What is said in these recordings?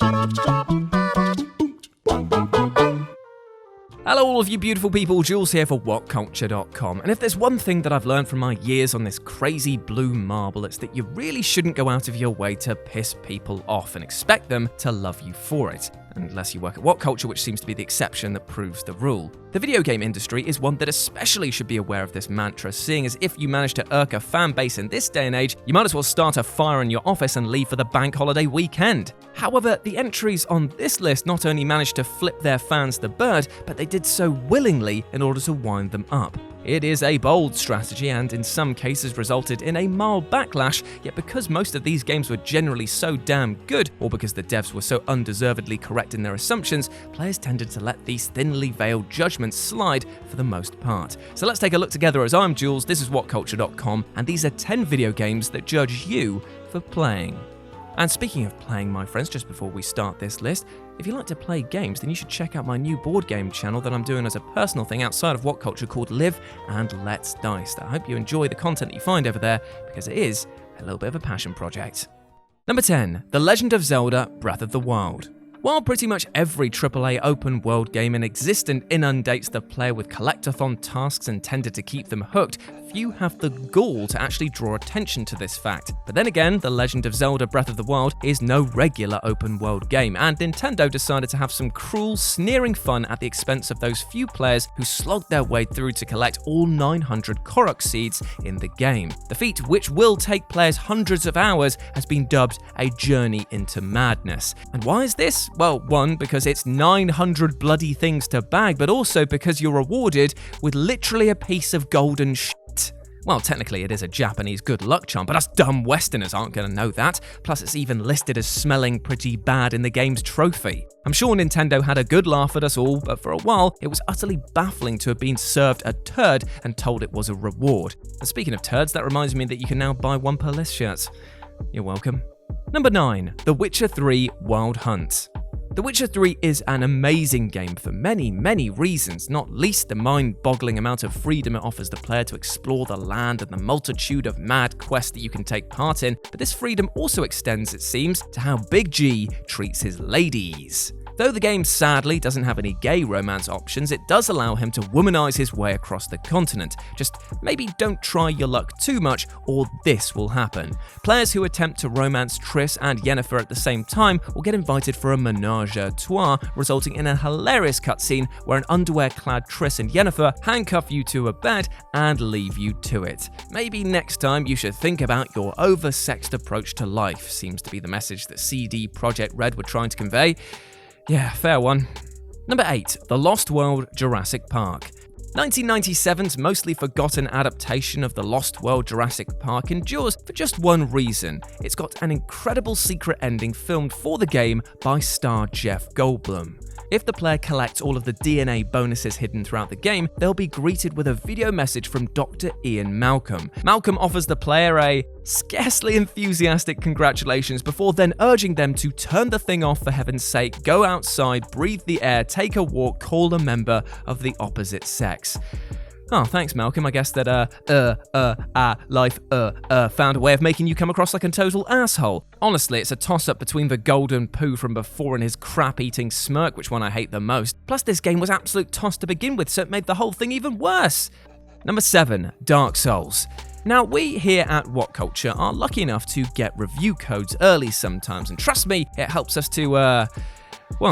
Hello all of you beautiful people, Jules here for WhatCulture.com, and if there's one thing that I've learned from my years on this crazy blue marble, it's that you really shouldn't go out of your way to piss people off and expect them to love you for it. Unless you work at WhatCulture, which seems to be the exception that proves the rule. The video game industry is one that especially should be aware of this mantra, seeing as if you manage to irk a fan base in this day and age, you might as well start a fire in your office and leave for the bank holiday weekend. However, the entries on this list not only managed to flip their fans the bird, but they did so willingly in order to wind them up. It is a bold strategy and in some cases resulted in a mild backlash, yet because most of these games were generally so damn good, or because the devs were so undeservedly correct in their assumptions, players tended to let these thinly veiled judgments slide for the most part. So let's take a look together as I'm Jules, this is WhatCulture.com, and these are 10 video games that judge you for playing. And speaking of playing, my friends, just before we start this list, if you like to play games, then you should check out my new board game channel that I'm doing as a personal thing outside of What Culture called Live and Let's Dice. I hope you enjoy the content that you find over there, because it is a little bit of a passion project. Number 10, The Legend of Zelda Breath of the Wild. While pretty much every AAA open-world game in existence inundates the player with collectathon tasks intended to keep them hooked, few have the gall to actually draw attention to this fact. But then again, The Legend of Zelda Breath of the Wild is no regular open-world game, and Nintendo decided to have some cruel, sneering fun at the expense of those few players who slogged their way through to collect all 900 Korok seeds in the game. The feat, which will take players hundreds of hours, has been dubbed a journey into madness. And why is this? Well, one, because it's 900 bloody things to bag, but also because you're rewarded with literally a piece of golden shit. Well, technically it is a Japanese good luck charm, but us dumb Westerners aren't going to know that. Plus it's even listed as smelling pretty bad in the game's trophy. I'm sure Nintendo had a good laugh at us all, but for a while it was utterly baffling to have been served a turd and told it was a reward. And speaking of turds, that reminds me that you can now buy one per list shirts. You're welcome. Number 9, The Witcher 3 Wild Hunt. The Witcher 3 is an amazing game for many, many reasons, not least the mind-boggling amount of freedom it offers the player to explore the land and the multitude of mad quests that you can take part in, but this freedom also extends, it seems, to how Big G treats his ladies. Though the game sadly doesn't have any gay romance options, it does allow him to womanize his way across the continent. Just maybe don't try your luck too much or this will happen. Players who attempt to romance Triss and Yennefer at the same time will get invited for a menage a trois, resulting in a hilarious cutscene where an underwear-clad Triss and Yennefer handcuff you to a bed and leave you to it. Maybe next time you should think about your oversexed approach to life, seems to be the message that CD Projekt Red were trying to convey. Yeah, fair one. Number 8, The Lost World Jurassic Park. 1997's mostly forgotten adaptation of The Lost World Jurassic Park endures for just one reason. It's got an incredible secret ending filmed for the game by star Jeff Goldblum. If the player collects all of the DNA bonuses hidden throughout the game, they'll be greeted with a video message from Dr. Ian Malcolm. Malcolm offers the player a scarcely enthusiastic congratulations before then urging them to turn the thing off for heaven's sake, go outside, breathe the air, take a walk, call a member of the opposite sex. Oh, thanks, Malcolm. I guess that, life, found a way of making you come across like a total asshole. Honestly, it's a toss-up between the golden poo from before and his crap-eating smirk, which one I hate the most. Plus, this game was absolute toss to begin with, so it made the whole thing even worse. Number 7, Dark Souls. Now, we here at What Culture are lucky enough to get review codes early sometimes, and trust me, it helps us to,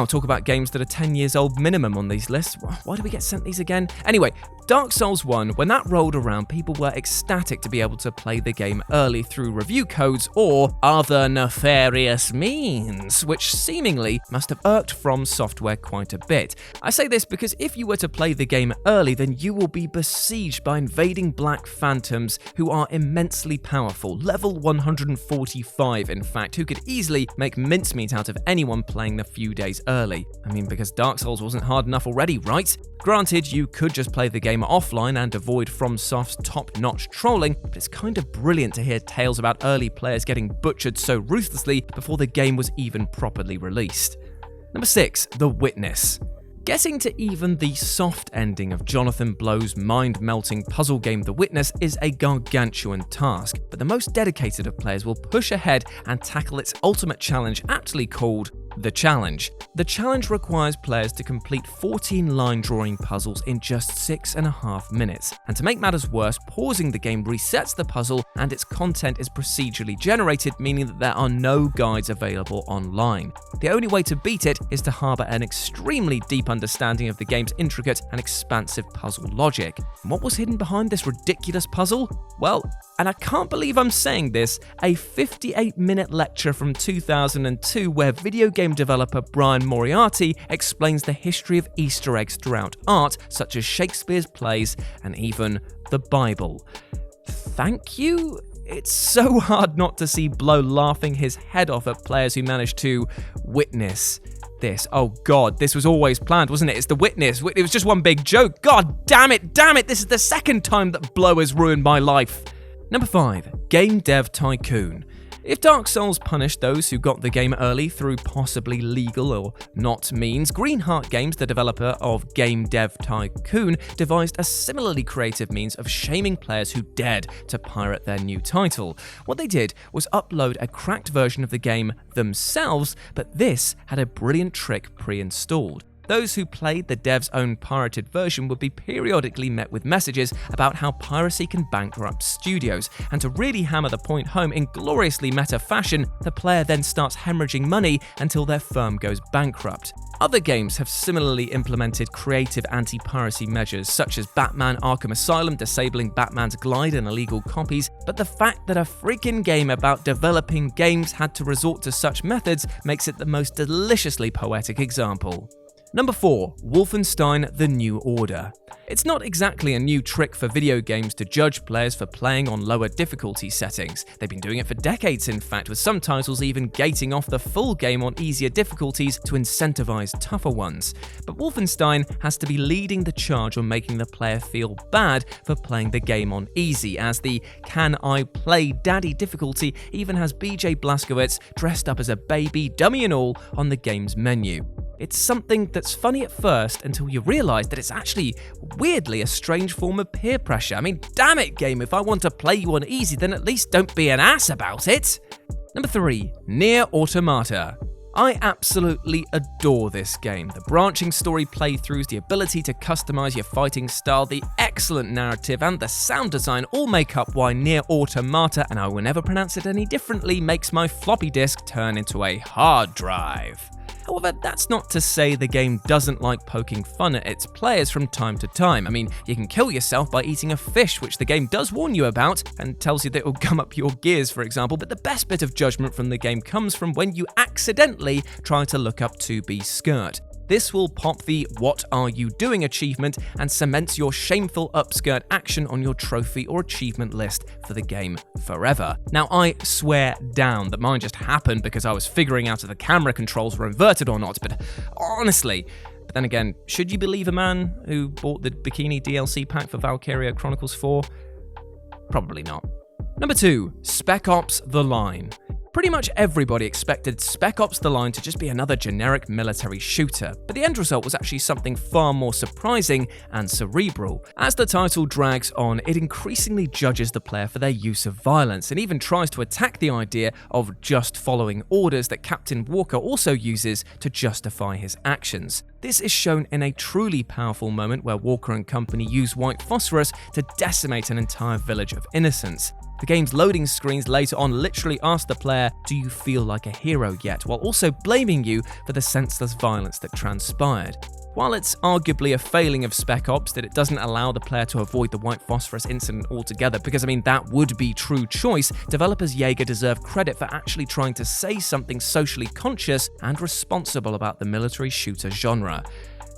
talk about games that are 10 years old minimum on these lists. Why do we get sent these again? Anyway, Dark Souls 1, when that rolled around, people were ecstatic to be able to play the game early through review codes or other nefarious means, which seemingly must have irked From Software quite a bit. I say this because if you were to play the game early, then you will be besieged by invading black phantoms who are immensely powerful, level 145 in fact, who could easily make mincemeat out of anyone playing the few days early. I mean, because Dark Souls wasn't hard enough already, right? Granted, you could just play the game offline and avoid FromSoft's top-notch trolling, but it's kind of brilliant to hear tales about early players getting butchered so ruthlessly before the game was even properly released. Number 6, The Witness. Getting to even the soft ending of Jonathan Blow's mind-melting puzzle game The Witness is a gargantuan task, but the most dedicated of players will push ahead and tackle its ultimate challenge, aptly called The challenge. The challenge requires players to complete 14 line drawing puzzles in just 6.5 minutes. And to make matters worse, pausing the game resets the puzzle and its content is procedurally generated, meaning that there are no guides available online. The only way to beat it is to harbour an extremely deep understanding of the game's intricate and expansive puzzle logic. And what was hidden behind this ridiculous puzzle? Well, and I can't believe I'm saying this, a 58-minute lecture from 2002 where video game developer Brian Moriarty explains the history of Easter eggs throughout art, such as Shakespeare's plays and even the Bible. Thank you? It's so hard not to see Blow laughing his head off at players who manage to witness this. Oh god, this was always planned, wasn't it? It's the witness. It was just one big joke. God damn it, this is the second time that Blow has ruined my life. Number 5. Game Dev Tycoon. If Dark Souls punished those who got the game early through possibly legal or not means, Greenheart Games, the developer of Game Dev Tycoon, devised a similarly creative means of shaming players who dared to pirate their new title. What they did was upload a cracked version of the game themselves, but this had a brilliant trick pre-installed. Those who played the dev's own pirated version would be periodically met with messages about how piracy can bankrupt studios, and to really hammer the point home in gloriously meta fashion, the player then starts hemorrhaging money until their firm goes bankrupt. Other games have similarly implemented creative anti-piracy measures, such as Batman Arkham Asylum disabling Batman's glide and illegal copies, but the fact that a freaking game about developing games had to resort to such methods makes it the most deliciously poetic example. Number 4. Wolfenstein: The New Order. It's not exactly a new trick for video games to judge players for playing on lower difficulty settings. They've been doing it for decades, in fact, with some titles even gating off the full game on easier difficulties to incentivize tougher ones. But Wolfenstein has to be leading the charge on making the player feel bad for playing the game on easy, as the "Can I Play Daddy" difficulty even has BJ Blazkowicz dressed up as a baby, dummy and all, on the game's menu. It's something that's funny at first until you realise that it's actually, weirdly, a strange form of peer pressure. I mean, damn it, game, if I want to play you on easy, then at least don't be an ass about it. Number 3. NIER AUTOMATA. I absolutely adore this game. The branching story playthroughs, the ability to customize your fighting style, the excellent narrative, and the sound design all make up why NIER AUTOMATA, and I will never pronounce it any differently, makes my floppy disk turn into a hard drive. However, that's not to say the game doesn't like poking fun at its players from time to time. I mean, you can kill yourself by eating a fish, which the game does warn you about, and tells you that it will gum up your gears, for example, but the best bit of judgment from the game comes from when you accidentally try to look up 2B skirt. This will pop the "What are you doing" achievement and cements your shameful upskirt action on your trophy or achievement list for the game forever. Now, I swear down that mine just happened because I was figuring out if the camera controls were inverted or not, but honestly... But then again, should you believe a man who bought the Bikini DLC pack for Valkyria Chronicles 4? Probably not. Number 2. Spec Ops: The Line. Pretty much everybody expected Spec Ops: The Line to just be another generic military shooter, but the end result was actually something far more surprising and cerebral. As the title drags on, it increasingly judges the player for their use of violence, and even tries to attack the idea of just following orders that Captain Walker also uses to justify his actions. This is shown in a truly powerful moment where Walker and company use white phosphorus to decimate an entire village of innocents. The game's loading screens later on literally ask the player, "Do you feel like a hero yet?" while also blaming you for the senseless violence that transpired. While it's arguably a failing of Spec Ops that it doesn't allow the player to avoid the white phosphorus incident altogether, because I mean that would be true choice, developers Jaeger deserve credit for actually trying to say something socially conscious and responsible about the military shooter genre.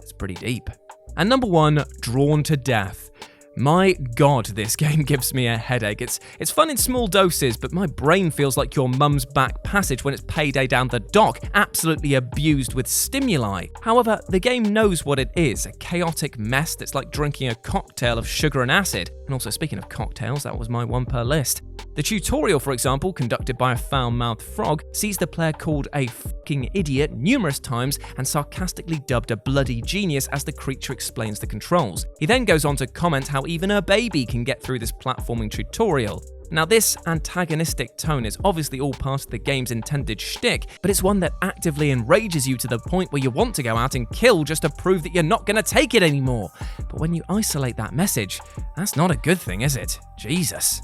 It's pretty deep. And number 1, Drawn to Death. My god, this game gives me a headache. It's fun in small doses, but my brain feels like your mum's back passage when it's payday down the dock, absolutely abused with stimuli. However, the game knows what it is, a chaotic mess that's like drinking a cocktail of sugar and acid. And also, speaking of cocktails, that was my one per list. The tutorial, for example, conducted by a foul-mouthed frog, sees the player called a fucking idiot numerous times and sarcastically dubbed a bloody genius as the creature explains the controls. He then goes on to comment how even a baby can get through this platforming tutorial. Now, this antagonistic tone is obviously all part of the game's intended shtick, but it's one that actively enrages you to the point where you want to go out and kill just to prove that you're not going to take it anymore. But when you isolate that message, that's not a good thing, is it? Jesus.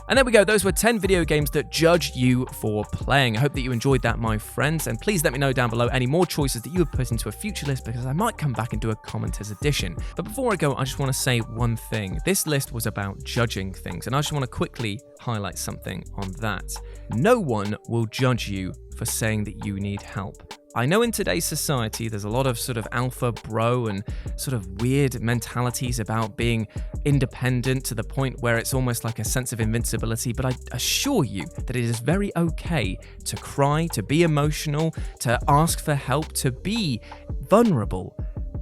And there we go, those were 10 video games that judged you for playing. I hope that you enjoyed that, my friends, and please let me know down below any more choices that you would put into a future list, because I might come back and do a commenters edition. But before I go, I just want to say one thing. This list was about judging things, and I just want to quickly highlight something on that. No one will judge you for saying that you need help. I know in today's society there's a lot of sort of alpha bro and sort of weird mentalities about being independent to the point where it's almost like a sense of invincibility, but I assure you that it is very okay to cry, to be emotional, to ask for help, to be vulnerable.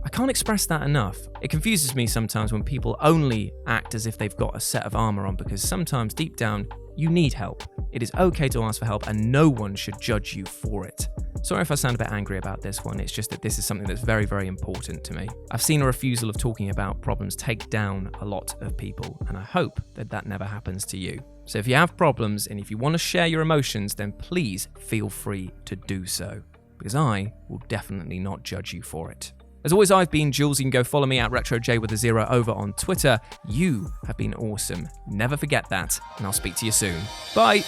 I can't express that enough. It confuses me sometimes when people only act as if they've got a set of armor on, because sometimes deep down you need help. It is okay to ask for help and no one should judge you for it. Sorry if I sound a bit angry about this one, it's just that this is something that's very, very important to me. I've seen a refusal of talking about problems take down a lot of people, and I hope that that never happens to you. So if you have problems and if you want to share your emotions, then please feel free to do so, because I will definitely not judge you for it. As always, I've been Jules. You can go follow me at RetroJ with a 0 over on Twitter. You have been awesome. Never forget that, and I'll speak to you soon. Bye!